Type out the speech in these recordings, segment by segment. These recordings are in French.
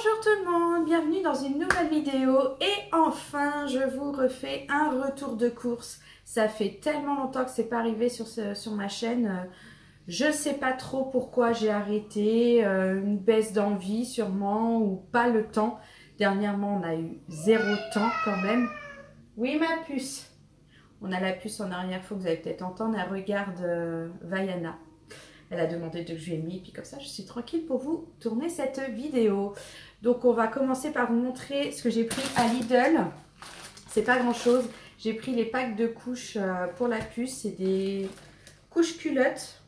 Bonjour tout le monde, bienvenue dans une nouvelle vidéo et enfin je vous refais un retour de course. Ça fait tellement longtemps que c'est pas arrivé sur ma chaîne, je sais pas trop pourquoi j'ai arrêté, une baisse d'envie sûrement ou pas le temps. Dernièrement on a eu zéro temps quand même. Oui ma puce, on a la puce en arrière-fond que vous allez peut-être entendre, elle regarde Vaiana. Elle a demandé que je lui ai mis, puis comme ça je suis tranquille pour vous tourner cette vidéo. Donc on va commencer par vous montrer ce que j'ai pris à Lidl. C'est pas grand chose. J'ai pris les packs de couches pour la puce. C'est des couches culottes.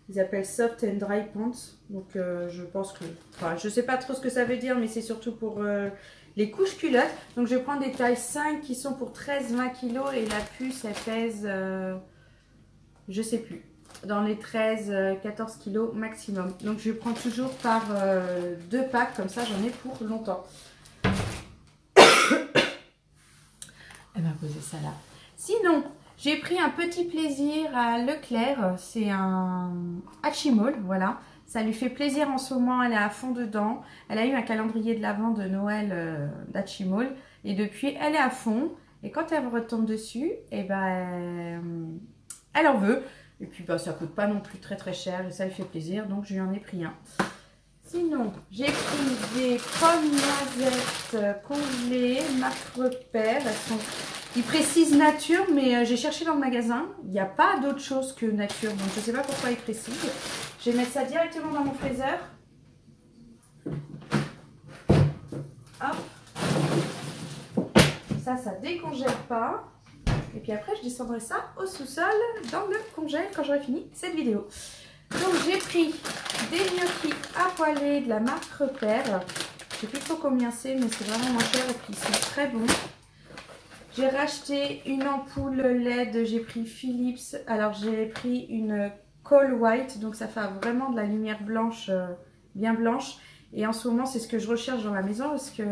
Ils appellent Soft and Dry Pants. Donc je pense que... Enfin je sais pas trop ce que ça veut dire, mais c'est surtout pour les couches culottes. Donc je vais prendre des tailles 5 qui sont pour 13-20 kg et la puce elle pèse... je sais plus. Dans les 13-14 kg maximum. Donc je prends toujours par 2 packs, comme ça j'en ai pour longtemps. Elle m'a posé ça là. Sinon, j'ai pris un petit plaisir à Leclerc, c'est un Hachimol, voilà. Ça lui fait plaisir en ce moment, elle est à fond dedans. Elle a eu un calendrier de l'Avent de Noël d'Hachimol et depuis elle est à fond. Et quand elle retombe dessus, et ben, elle en veut. Et puis bah, ça coûte pas non plus très cher et ça lui fait plaisir, donc je lui en ai pris un. Sinon, j'ai pris des pommes noisettes congelées, marque Repère. Ils précisent nature, mais j'ai cherché dans le magasin. Il n'y a pas d'autre chose que nature, donc je ne sais pas pourquoi ils précisent. Je vais mettre ça directement dans mon freezer. Hop. Ça décongèle pas. Et puis après, je descendrai ça au sous-sol dans le congèle quand j'aurai fini cette vidéo. Donc, j'ai pris des gnocchis à poêler de la marque Repère. Je sais plus trop combien c'est, mais c'est vraiment moins cher et puis ils sont très bons. J'ai racheté une ampoule LED, j'ai pris Philips. Alors, j'ai pris une Coal White, donc ça fait vraiment de la lumière blanche, bien blanche. Et en ce moment, c'est ce que je recherche dans la maison parce que...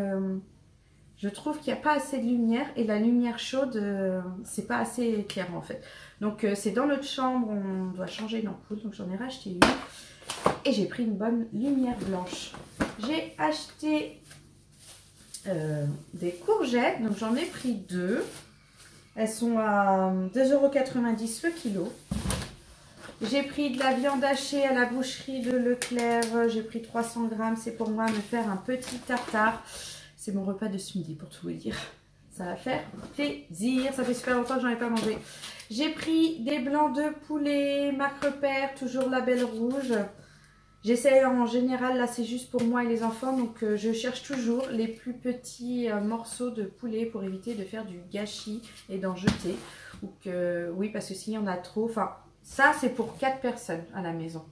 je trouve qu'il n'y a pas assez de lumière et la lumière chaude, c'est pas assez éclairant en fait. Donc c'est dans notre chambre, on doit changer une ampoule, donc j'en ai racheté une. Et j'ai pris une bonne lumière blanche. J'ai acheté des courgettes, donc j'en ai pris 2. Elles sont à 2,90 € le kilo. J'ai pris de la viande hachée à la boucherie de Leclerc, j'ai pris 300 grammes, c'est pour moi me faire un petit tartare. C'est mon repas de ce midi pour tout vous dire. Ça va faire plaisir. Ça fait super longtemps que j'en ai pas mangé. J'ai pris des blancs de poulet, marque Repère, toujours label rouge. J'essaie en général, là c'est juste pour moi et les enfants. Donc je cherche toujours les plus petits morceaux de poulet pour éviter de faire du gâchis et d'en jeter. Ou que, oui, parce que s'il y en a trop, enfin ça c'est pour 4 personnes à la maison.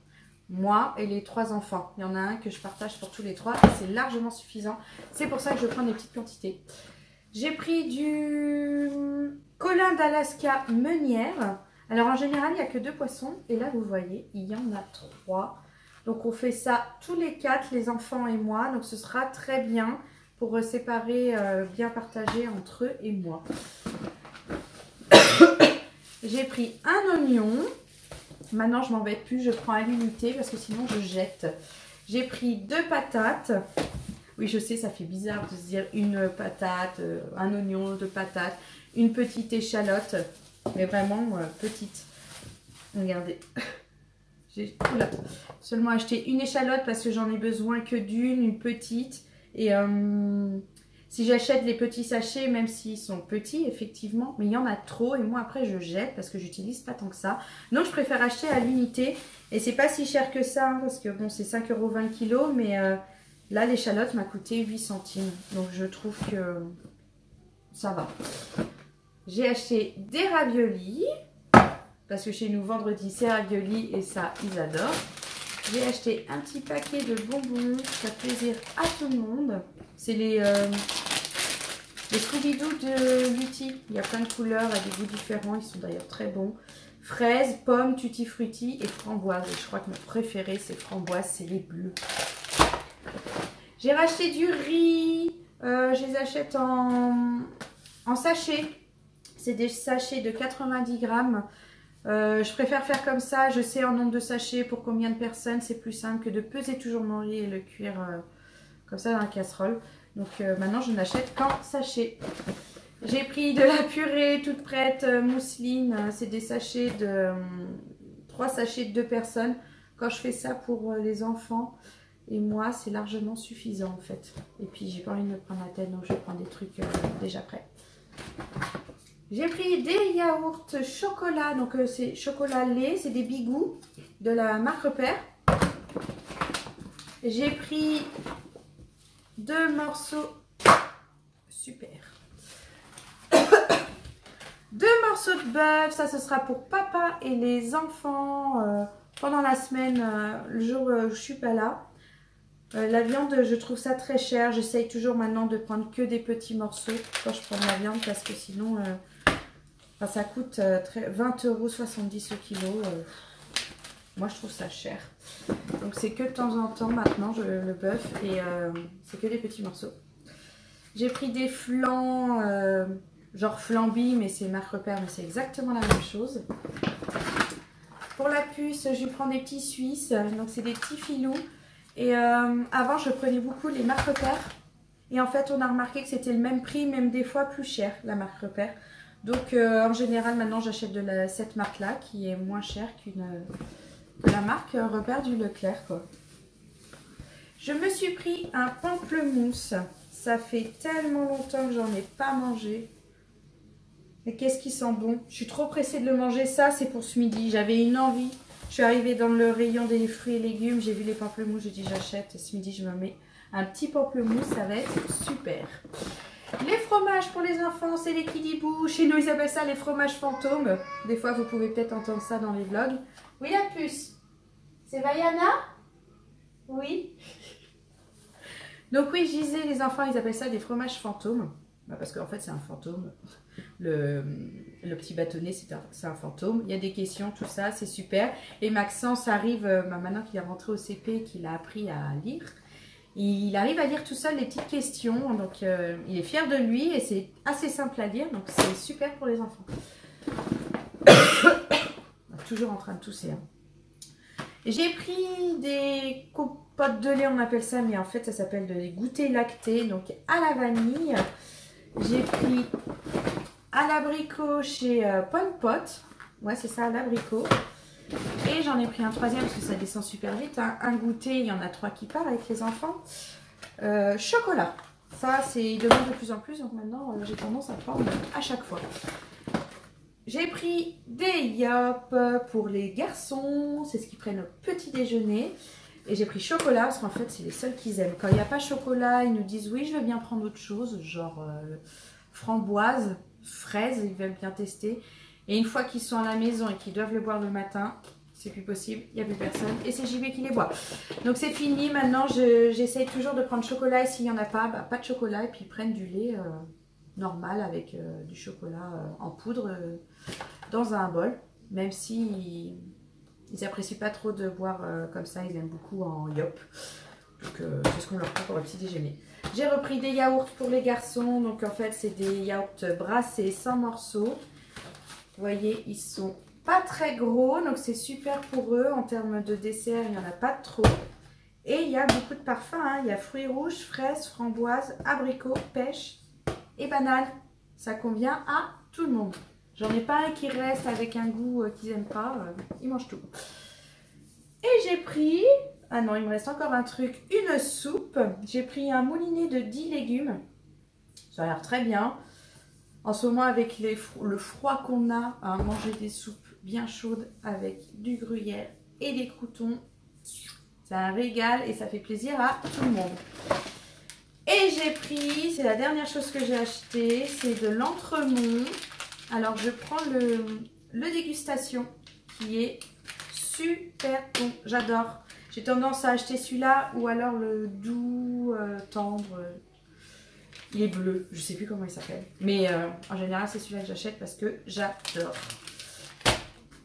Moi et les 3 enfants. Il y en a un que je partage pour tous les 3 et c'est largement suffisant. C'est pour ça que je prends des petites quantités. J'ai pris du colin d'Alaska meunière. Alors en général, il n'y a que 2 poissons. Et là, vous voyez, il y en a 3. Donc on fait ça tous les 4, les enfants et moi. Donc ce sera très bien pour séparer, bien partager entre eux et moi. J'ai pris un oignon. Maintenant, je m'embête plus, je prends à l'unité parce que sinon, je jette. J'ai pris 2 patates. Oui, je sais, ça fait bizarre de se dire une patate, un oignon, 2 patates, une petite échalote, mais vraiment petite. Regardez. J'ai seulement acheté une échalote parce que j'en ai besoin que d'une, une petite. Et... si j'achète les petits sachets, même s'ils sont petits, effectivement, mais il y en a trop et moi après je jette parce que j'utilise pas tant que ça. Donc je préfère acheter à l'unité et c'est pas si cher que ça hein, parce que bon c'est 5,20 € le kilo, mais là l'échalote m'a coûté 8 centimes. Donc je trouve que ça va. J'ai acheté des raviolis parce que chez nous vendredi c'est raviolis et ça ils adorent. J'ai acheté un petit paquet de bonbons, ça fait plaisir à tout le monde. C'est les Scooby-Doo de Lutti. Il y a plein de couleurs, à des goûts différents. Ils sont d'ailleurs très bons. Fraises, pommes, tutti frutti et framboises. Et je crois que mon préféré, c'est framboise, c'est les bleus. J'ai racheté du riz. Je les achète en sachet. C'est des sachets de 90 grammes. Je préfère faire comme ça. Je sais en nombre de sachets pour combien de personnes. C'est plus simple que de peser toujours mon riz et le cuire comme ça dans la casserole. Donc maintenant je n'achète qu'en sachet. J'ai pris de la purée toute prête, mousseline. C'est des sachets de 3 sachets de 2 personnes. Quand je fais ça pour les enfants et moi, c'est largement suffisant en fait. Et puis j'ai pas envie de me prendre la tête, donc je prends des trucs déjà prêts. J'ai pris des yaourts chocolat, donc c'est chocolat lait, c'est des Bigou de la marque Repère. J'ai pris 2 morceaux, super. 2 morceaux de bœuf, ça ce sera pour papa et les enfants pendant la semaine, le jour où je suis pas là. La viande, je trouve ça très cher. J'essaye toujours maintenant de prendre que des petits morceaux quand je prends de la viande parce que sinon, ça coûte 20,70 € au kilo. Moi, je trouve ça cher. Donc, c'est que de temps en temps maintenant, le bœuf et c'est que des petits morceaux. J'ai pris des flans, genre Flamby, mais c'est marque Repère, mais c'est exactement la même chose. Pour la puce, je prends des petits Suisses, donc c'est des petits filous. Et avant, je prenais beaucoup les marques Repère. Et en fait, on a remarqué que c'était le même prix, même des fois plus cher, la marque Repère. Donc, en général, maintenant, j'achète de cette marque-là, qui est moins chère que la marque Repère du Leclerc, quoi. Je me suis pris un pamplemousse. Ça fait tellement longtemps que j'en ai pas mangé. Mais qu'est-ce qui sent bon. Je suis trop pressée de le manger. Ça, c'est pour ce midi. J'avais une envie. Je suis arrivée dans le rayon des fruits et légumes. J'ai vu les pamplemousses. J'ai dit j'achète. Et ce midi, je me mets un petit pamplemousse. Ça va être super. Les fromages pour les enfants, c'est les kidibou. Chez nous, ils appellent ça les fromages fantômes. Des fois, vous pouvez peut-être entendre ça dans les vlogs. Oui, la puce. C'est Vaiana? Oui. Donc oui, je disais, les enfants, ils appellent ça des fromages fantômes. Parce qu'en fait, c'est un fantôme. Le petit bâtonnet, c'est un fantôme. Il y a des questions, tout ça, c'est super. Et Maxence arrive, maintenant qu'il est rentré au CP, qu'il a appris à lire. Il arrive à lire tout seul les petites questions. Donc, il est fier de lui et c'est assez simple à lire. Donc, c'est super pour les enfants. Toujours en train de tousser. Hein. J'ai pris des compotes de lait, on appelle ça, mais en fait, ça s'appelle des goûters lactés, donc à la vanille. J'ai pris à l'abricot chez Pot. Ouais, c'est ça, à l'abricot. Et j'en ai pris un troisième parce que ça descend super vite. Hein. Un goûter, il y en a 3 qui partent avec les enfants. Chocolat. Ça, ils demandent de plus en plus, donc maintenant, j'ai tendance à prendre à chaque fois. J'ai pris des Yop pour les garçons, c'est ce qu'ils prennent au petit déjeuner. Et j'ai pris chocolat parce qu'en fait c'est les seuls qu'ils aiment. Quand il n'y a pas chocolat, ils nous disent oui je veux bien prendre autre chose, genre framboise, fraise, ils veulent bien tester. Et une fois qu'ils sont à la maison et qu'ils doivent le boire le matin, c'est plus possible, il n'y a plus personne et c'est JB qui les boit. Donc c'est fini, maintenant j'essaye toujours de prendre chocolat et s'il n'y en a pas, pas de chocolat et puis ils prennent du lait normal avec du chocolat en poudre dans un bol, même si ils n'apprécient pas trop de boire comme ça, ils aiment beaucoup en Yop. Donc c'est ce qu'on leur prend pour le petit déjeuner. J'ai repris des yaourts pour les garçons, donc en fait c'est des yaourts brassés sans morceaux. Vous voyez, ils sont pas très gros, donc c'est super pour eux. En termes de dessert, il n'y en a pas trop. Et il y a beaucoup de parfums, hein. Il y a fruits rouges, fraises, framboises, abricots, pêche et banane. Ça convient à tout le monde. J'en ai pas un qui reste avec un goût qu'ils n'aiment pas. Ils mangent tout. Et j'ai pris... Ah non, il me reste encore un truc. Une soupe. J'ai pris un moulinet de 10 légumes. Ça a l'air très bien. En ce moment, avec le froid qu'on a, à manger des soupes bien chaudes avec du gruyère et des croûtons, c'est un régal et ça fait plaisir à tout le monde. Et j'ai pris, c'est la dernière chose que j'ai acheté, c'est de l'entremont. Alors, je prends le dégustation qui est super bon. J'adore. J'ai tendance à acheter celui-là ou alors le doux, tendre. Il est bleu. Je ne sais plus comment il s'appelle. Mais en général, c'est celui-là que j'achète parce que j'adore.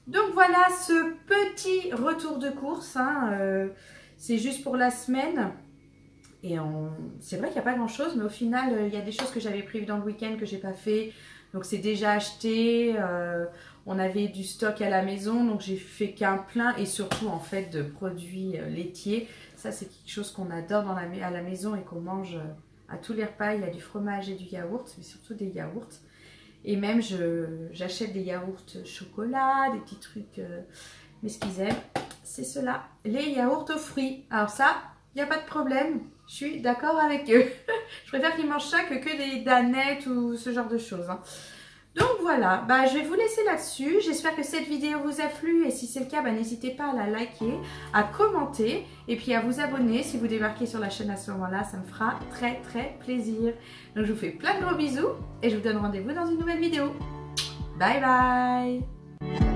Donc voilà ce petit retour de course. Hein, c'est juste pour la semaine. Et c'est vrai qu'il n'y a pas grand-chose. Mais au final, il y a des choses que j'avais prévues dans le week-end que je n'ai pas fait. Donc c'est déjà acheté, on avait du stock à la maison, donc j'ai fait qu'un plein et surtout en fait de produits laitiers. Ça, c'est quelque chose qu'on adore à la maison et qu'on mange à tous les repas. Il y a du fromage et du yaourt, mais surtout des yaourts. Et même, j'achète des yaourts chocolat, des petits trucs. Mais ce qu'ils aiment, c'est cela, les yaourts aux fruits. Alors ça, il n'y a pas de problème. Je suis d'accord avec eux. Je préfère qu'ils mangent ça que des danettes ou ce genre de choses. Hein. Donc voilà, bah, je vais vous laisser là-dessus. J'espère que cette vidéo vous a plu. Et si c'est le cas, bah, n'hésitez pas à la liker, à commenter et puis à vous abonner. Si vous débarquez sur la chaîne à ce moment-là, ça me fera très très plaisir. Donc je vous fais plein de gros bisous et je vous donne rendez-vous dans une nouvelle vidéo. Bye bye!